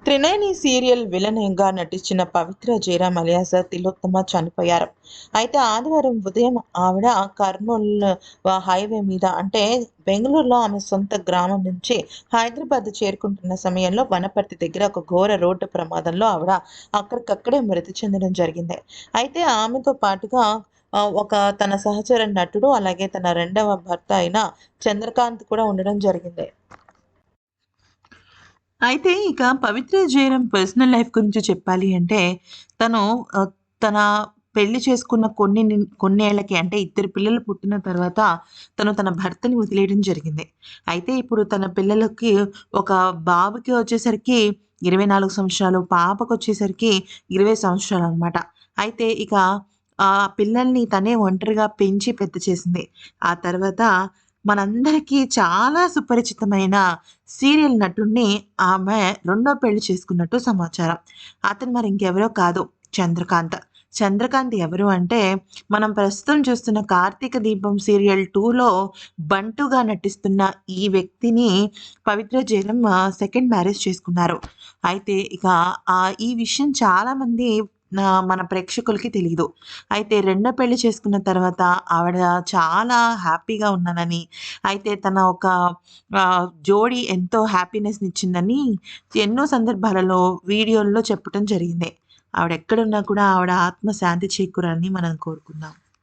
త్రినేని serial విలన్‌గా నటించిన పవిత్ర Jayaram alias Tilottama చనిపోయారు. అయితే ఆదివారం ఉదయం ఆవిడ కర్నూల్ హైవే మీద అంటే బెంగుళూరులో ఆమె సొంత గ్రామం నుంచి హైదరాబాద్ చేరుకుంటున్న సమయంలో వనపర్తి దగ్గర ఒక ఘోర రోడ్డు ప్రమాదంలో ఆవిడ అక్కడికక్కడే మృతి చెందడం జరిగింది. అయితే ఆమెతో పాటుగా ఒక తన సహచర నటుడు, అలాగే తన రెండవ భర్త అయిన చంద్రకాంత్ కూడా ఉండడం జరిగింది. అయితే ఇక 'పవిత్ర జయరాం' పర్సనల్ లైఫ్ గురించి చెప్పాలి అంటే, తను ఆహ్, తన పెళ్లి చేసుకున్న కొన్నేళ్ళకి అంటే ఇద్దరు పిల్లలు పుట్టిన తర్వాత తన భర్తని వదిలేయడం జరిగింది. అయితే ఇప్పుడు తన పిల్లలకి ఒక బాబుకి వచ్చేసరికి 24 సంవత్సరాలు, పాపకొచ్చేసరికి 20 సంవత్సరాలనమాట. అయితే ఇక ఆ పిల్లల్ని తనే ఒంటరిగా పెంచి పెద్ద చేసింది. ఆ తర్వాత మనందరికీ చాలా సుపరిచితమైన సీరియల్ నటుడిని ఆమె రెండో పెళ్లి చేసుకున్నట్టు సమాచారం. అతను మరి ఇంకెవరో కాదు, చంద్రకాంత్. చంద్రకాంత్ ఎవరు అంటే, మనం ప్రస్తుతం చూస్తున్న 'కార్తీక దీపం' సీరియల్ 2లో బంటుగా నటిస్తున్న ఈ వ్యక్తిని పవిత్ర జయరాం సెకండ్ మ్యారేజ్ చేసుకున్నారు. అయితే ఇక ఈ విషయం చాలామంది మన ప్రేక్షకులకి తెలీదు. అయితే రెండో పెళ్లి చేసుకున్న తర్వాత ఆవిడ చాలా హ్యాపీగా ఉన్నానని, అయితే తన ఒక జోడీ ఎంతో హ్యాపీనెస్‌నిచ్చిందని ఎన్నో సందర్భాలలో, వీడియోల్లో చెప్పటం జరిగింది. ఆవిడెక్కడున్నా కూడా ఆవిడ ఆత్మ శాంతి చేకూరాలని మనం కోరుకుందాం.